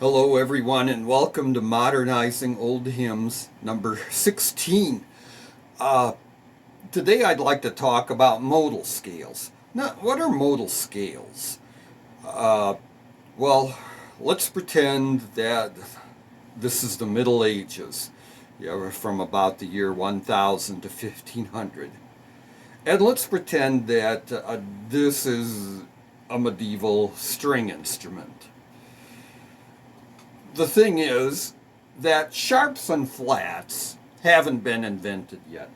Hello everyone and welcome to Modernizing Old Hymns number 16. Today I'd like to talk about modal scales. Now, what are modal scales? Well, let's pretend that this is the Middle Ages, from about the year 1000 to 1500. And let's pretend that this is a medieval string instrument. The thing is that sharps and flats haven't been invented yet.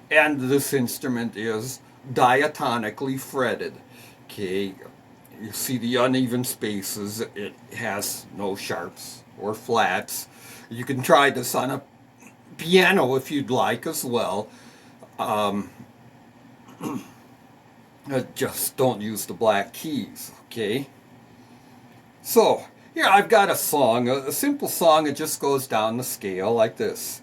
And this instrument is diatonically fretted. Okay, you see the uneven spaces. It has no sharps or flats. You can try this on a piano if you'd like as well. Just don't use the black keys, okay? So, here I've got a song, a simple song. It just goes down the scale like this.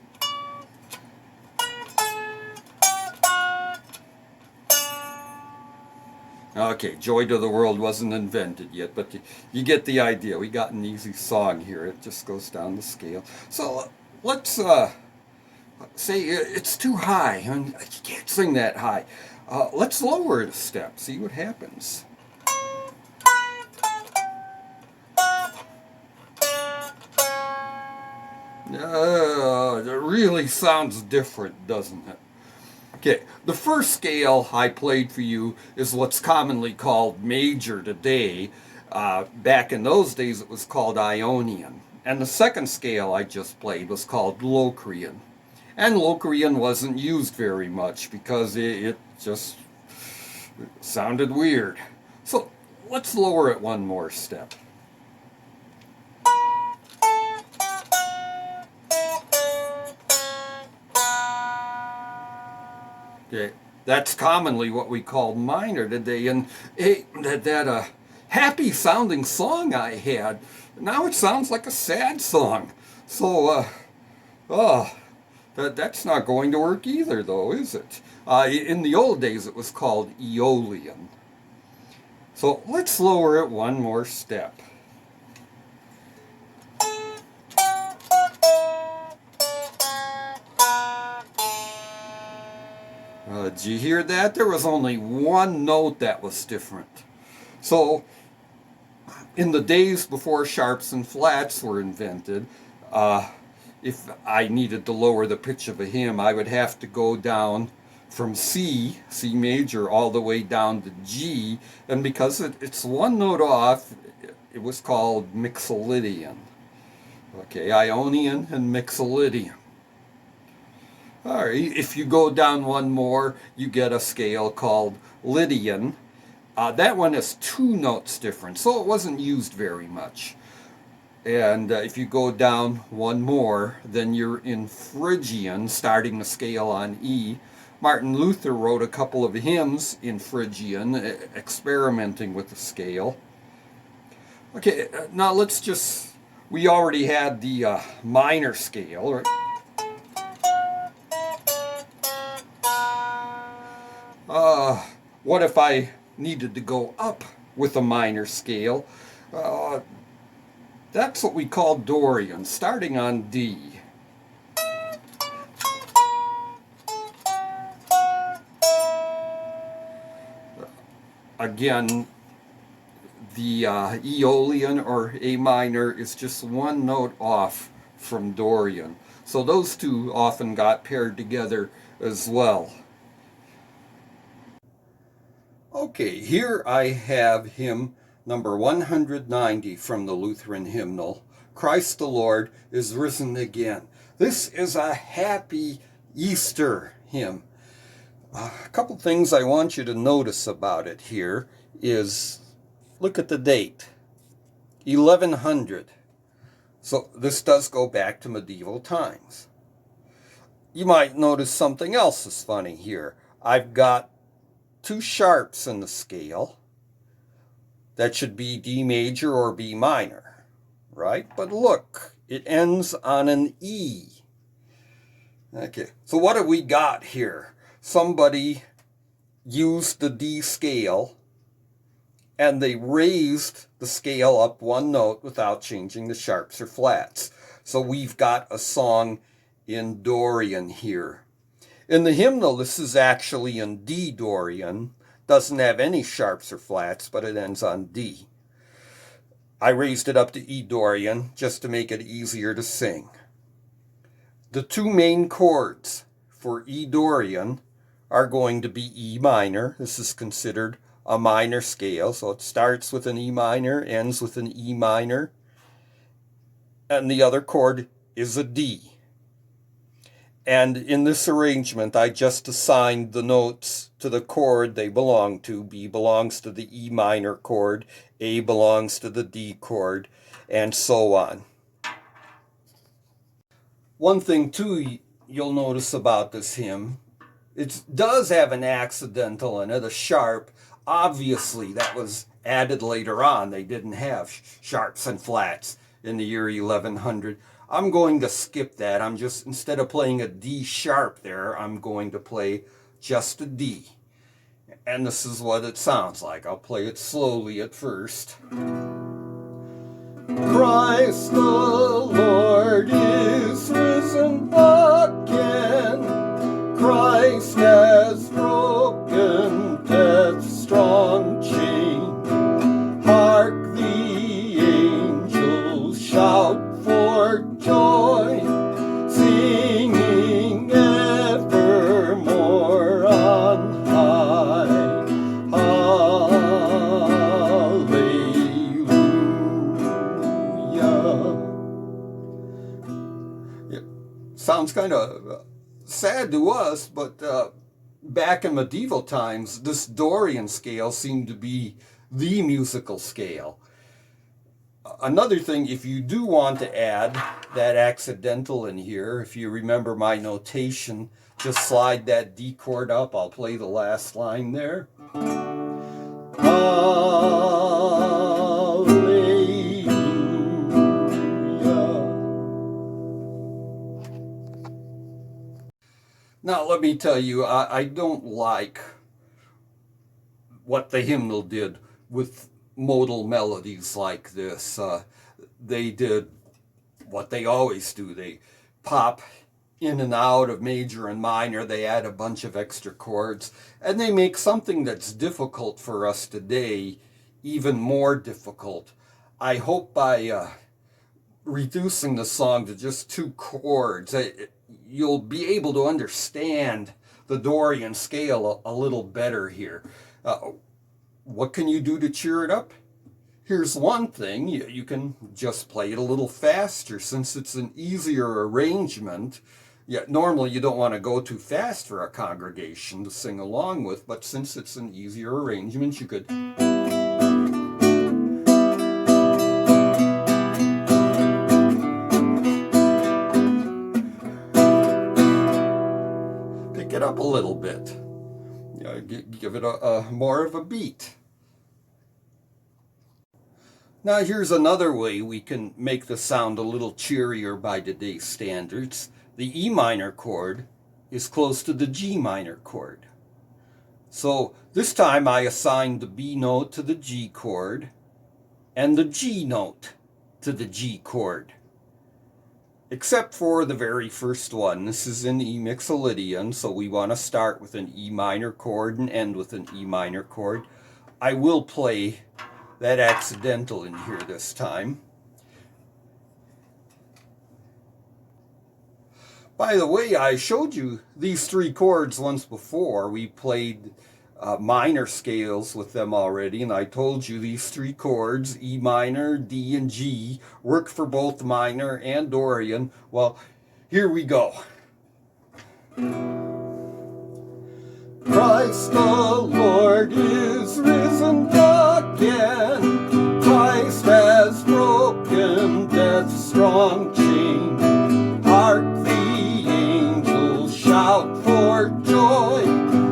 Okay, Joy to the World wasn't invented yet, but you get the idea. We got an easy song here. It just goes down the scale. So let's say it's too high. I mean, you can't sing that high. Let's lower it a step, see what happens. It really sounds different, doesn't it? Okay, the first scale I played for you is what's commonly called major today. Back in those days it was called Aeolian. And the second scale I just played was called Locrian. And Locrian wasn't used very much because it just sounded weird. So let's lower it one more step. Okay, that's commonly what we call minor today, and hey, that happy sounding song I had, now it sounds like a sad song. So, that's not going to work either, though, is it? In the old days, it was called Aeolian. So let's lower it one more step. Did you hear that? There was only one note that was different. So, in the days before sharps and flats were invented, if I needed to lower the pitch of a hymn, I would have to go down from C major, all the way down to G. And because it's one note off, it was called Mixolydian. Okay, Ionian and Mixolydian. All right, if you go down one more, you get a scale called Lydian. That one is two notes different, so it wasn't used very much. And if you go down one more, then you're in Phrygian, starting the scale on E. Martin Luther wrote a couple of hymns in Phrygian, experimenting with the scale. Okay, now let's just, we already had the minor scale, right? What if I needed to go up with a minor scale? That's what we call Dorian, starting on D. Again, the Aeolian or A minor is just one note off from Dorian. So those two often got paired together as well. Okay, here I have hymn number 190 from the Lutheran hymnal. Christ the Lord is risen again. This is a happy Easter hymn. A couple things I want you to notice about it here is, look at the date, 1100. So this does go back to medieval times. You might notice something else is funny here. I've got two sharps in the scale. That should be D major or B minor, right? But look, it ends on an E. Okay, so what have we got here? Somebody used the D scale and they raised the scale up one note without changing the sharps or flats. So we've got a song in Dorian here. In the hymnal, this is actually in D-Dorian. Doesn't have any sharps or flats, but it ends on D. I raised it up to E-Dorian just to make it easier to sing. The two main chords for E-Dorian are going to be E minor. This is considered a minor scale, so it starts with an E minor, ends with an E minor, and the other chord is a D. And in this arrangement, I just assigned the notes to the chord they belong to. B belongs to the E minor chord, A belongs to the D chord, and so on. One thing, too, you'll notice about this hymn, it does have an accidental in it, a sharp. Obviously, that was added later on. They didn't have sharps and flats in the year 1100. I'm going to skip that. I'm just, instead of playing a D sharp there, I'm going to play just a D. And this is what it sounds like. I'll play it slowly at first. Christ the Lord is risen again. Christ has broken death's strong chain. Hark, the angels shout for joy, singing evermore on high. Hallelujah. Yeah. Sounds kind of sad to us, but back in medieval times, this Dorian scale seemed to be the musical scale. Another thing, if you do want to add that accidental in here, if you remember my notation, just slide that D chord up. I'll play the last line there. Now, let me tell you, I don't like what the hymnal did with modal melodies like this. They did what they always do. They pop in and out of major and minor. They add a bunch of extra chords, and they make something that's difficult for us today even more difficult. I hope by reducing the song to just two chords, you'll be able to understand the Dorian scale a little better here. What can you do to cheer it up? Here's one thing. You can just play it a little faster since it's an easier arrangement. Yeah, normally you don't want to go too fast for a congregation to sing along with, but since it's an easier arrangement, you could pick it up a little bit. Give it a more of a beat. Now here's another way we can make the sound a little cheerier by today's standards. The E minor chord is close to the G minor chord. So this time I assigned the B note to the G chord and the G note to the G chord. Except for the very first one. This is in E-Mixolydian, so we want to start with an E minor chord and end with an E minor chord. I will play that accidental in here this time. By the way, I showed you these three chords once before. We played minor scales with them already, and I told you these three chords, E minor, D, and G, work for both minor and Dorian. Well, here we go. Christ the Lord is risen again. Christ has broken death's strong chain. Hark, the angels shout for joy,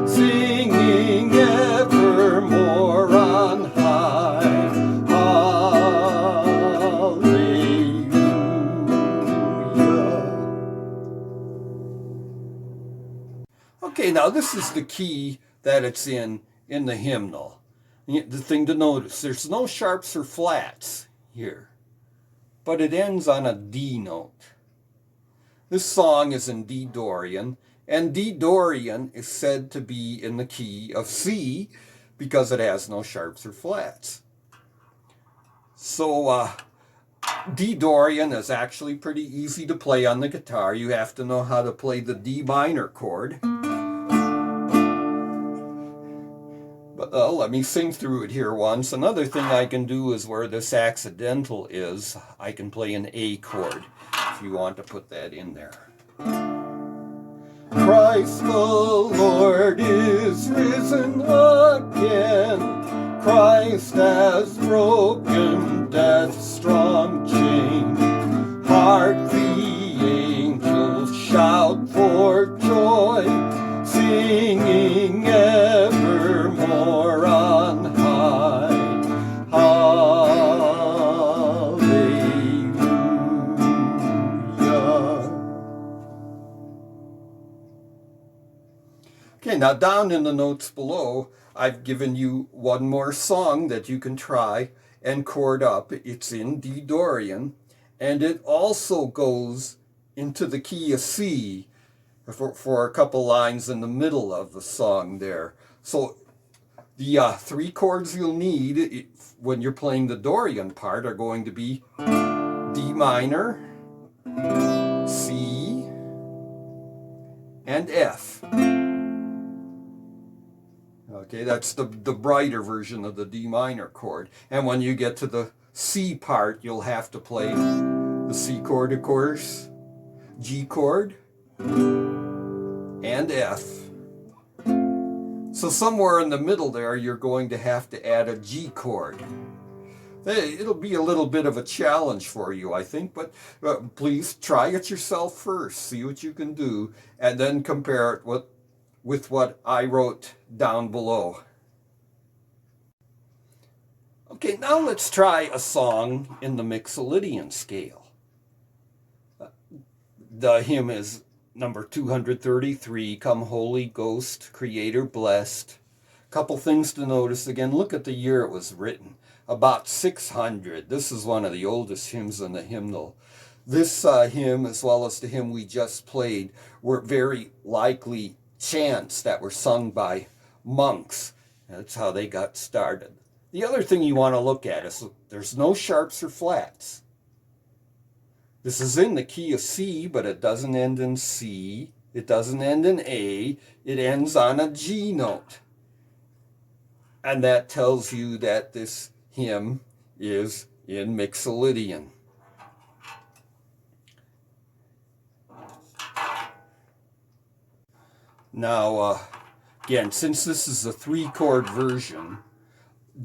singing evermore on high. Hallelujah. Okay, now this is the key that it's in the hymnal. The thing to notice, there's no sharps or flats here, but it ends on a D note. This song is in D-Dorian, and D-Dorian is said to be in the key of C because it has no sharps or flats. So D-Dorian is actually pretty easy to play on the guitar. You have to know how to play the D minor chord. But let me sing through it here once. Another thing I can do is where this accidental is, I can play an A chord, if you want to put that in there. Christ the Lord is risen again. Christ has broken death's strong chain. Hark the angels shout for joy, singing evermore on high. Hallelujah. Okay, now down in the notes below, I've given you one more song that you can try and chord up. It's in D-Dorian, and it also goes into the key of C for a couple lines in the middle of the song there. So the three chords you'll need when you're playing the Dorian part are going to be D minor, C, and F. Okay, that's the brighter version of the D minor chord. And when you get to the C part, you'll have to play the C chord, of course, G chord, and F. So somewhere in the middle there, you're going to have to add a G chord. It'll be a little bit of a challenge for you, I think, but please try it yourself first. See what you can do, and then compare it with what I wrote down below. Okay, now let's try a song in the Mixolydian scale. The hymn is number 233, Come Holy Ghost, Creator Blessed. Couple things to notice. Again, look at the year it was written. About 600. This is one of the oldest hymns in the hymnal. This hymn, as well as the hymn we just played, were very likely chants that were sung by monks. That's how they got started. The other thing you want to look at is there's no sharps or flats. This is in the key of C, but it doesn't end in C. It doesn't end in A. It ends on a G note. And that tells you that this hymn is in Mixolydian. Now, again, since this is a three-chord version,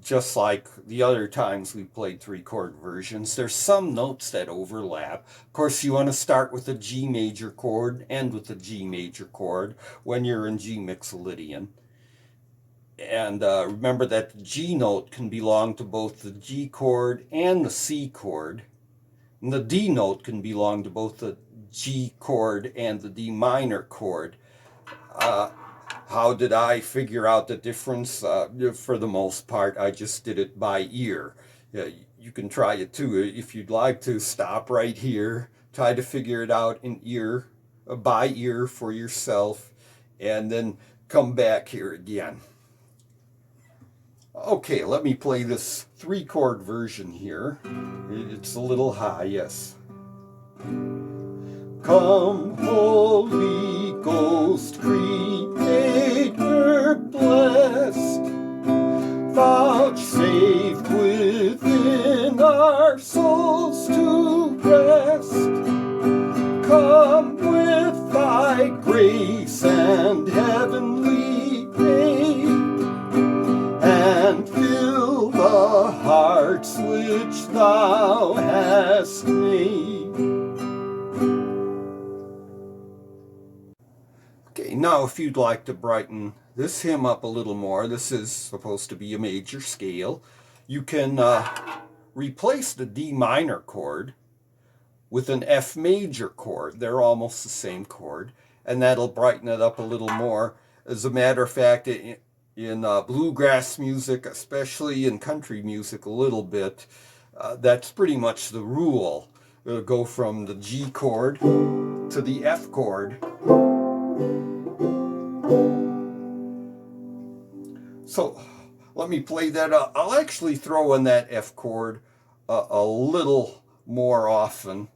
just like the other times we played three-chord versions, there's some notes that overlap. Of course, you want to start with a G major chord, end with a G major chord when you're in G-Mixolydian. And remember that the G note can belong to both the G chord and the C chord. And the D note can belong to both the G chord and the D minor chord. How did I figure out the difference? For the most part, I just did it by ear. You can try it too. If you'd like to, stop right here, try to figure it out in ear, by ear for yourself, and then come back here again. Okay, let me play this three-chord version here. It's a little high, yes. Come, Holy Ghost, Creator blessed, vouchsafe within our souls to rest. Come with thy grace and heavenly aid, and fill the hearts which thou hast made. Okay, now if you'd like to brighten this hymn up a little more, this is supposed to be a major scale, you can replace the D minor chord with an F major chord. They're almost the same chord, and that'll brighten it up a little more. As a matter of fact, in in bluegrass music, especially in country music a little bit, that's pretty much the rule. It'll go from the G chord to the F chord. So let me play that. I'll actually throw in that F chord a little more often.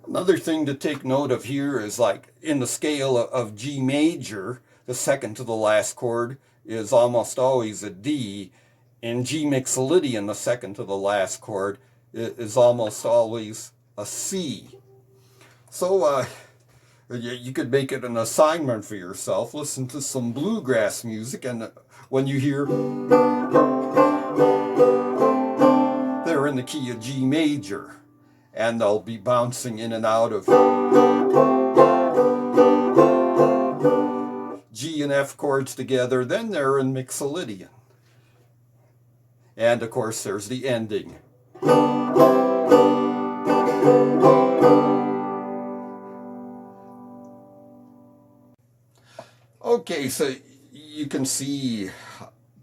Another thing to take note of here is, like in the scale of G major, the second to the last chord is almost always a D. In G-Mixolydian, the second to the last chord is almost always a C. So you could make it an assignment for yourself. Listen to some bluegrass music, and when you hear they're in the key of G major, and they'll be bouncing in and out of G and F chords together. Then they're in Mixolydian. And of course there's the ending. Okay, so you can see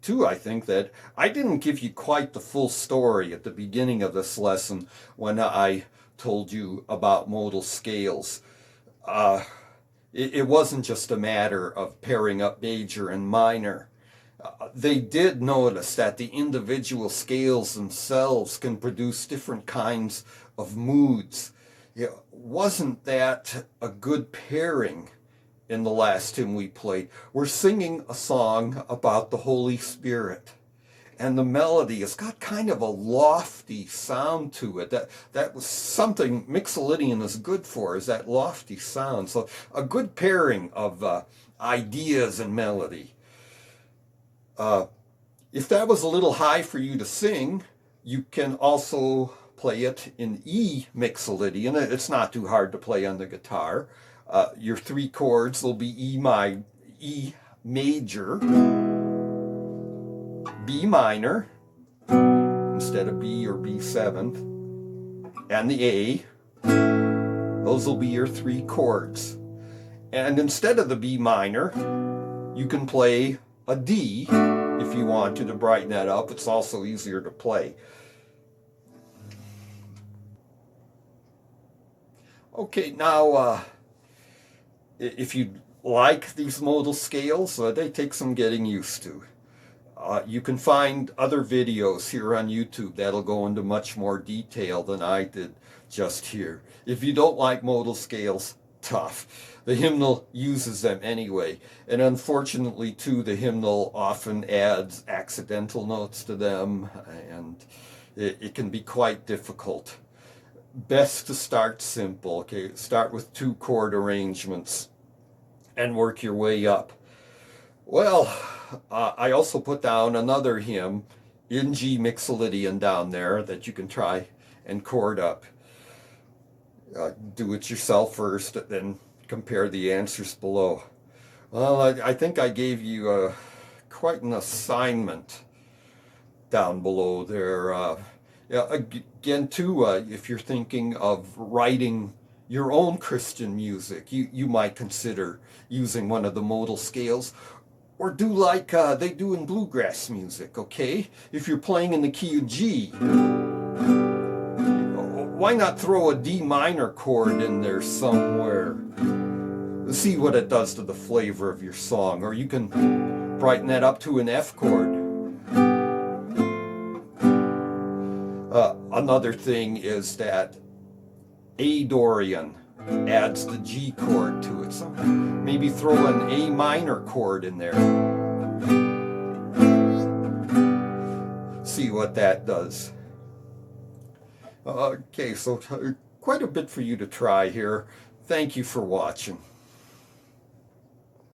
too, I think, that I didn't give you quite the full story at the beginning of this lesson when I told you about modal scales. It wasn't just a matter of pairing up major and minor. They did notice that the individual scales themselves can produce different kinds of moods. Wasn't that a good pairing? In the last hymn we played, we're singing a song about the Holy Spirit, and the melody has got kind of a lofty sound to it. That was something Mixolydian is good for, is that lofty sound. So a good pairing of ideas and melody. If that was a little high for you to sing, you can also play it in E-Mixolydian. It's not too hard to play on the guitar. Your three chords will be E major, B minor, instead of B or B7, and the A. Those will be your three chords. And instead of the B minor, you can play a D if you want to brighten that up. It's also easier to play. Okay, now if you like these modal scales, they take some getting used to. You can find other videos here on YouTube that'll go into much more detail than I did just here. If you don't like modal scales, tough. The hymnal uses them anyway. And unfortunately, too, the hymnal often adds accidental notes to them, and it can be quite difficult. Best to start simple. Okay, start with two chord arrangements and work your way up. Well, I also put down another hymn in G-Mixolydian down there that you can try and chord up. Do it yourself first, then compare the answers below. Well, I think I gave you quite an assignment down below there. Again, too, if you're thinking of writing your own Christian music, you might consider using one of the modal scales, or do like they do in bluegrass music, okay? If you're playing in the key of G, why not throw a D minor chord in there somewhere? See what it does to the flavor of your song. Or you can brighten that up to an F chord. Another thing is that A-Dorian adds the G chord to it. So maybe throw an A minor chord in there. see what that does. Okay, so quite a bit for you to try here. Thank you for watching.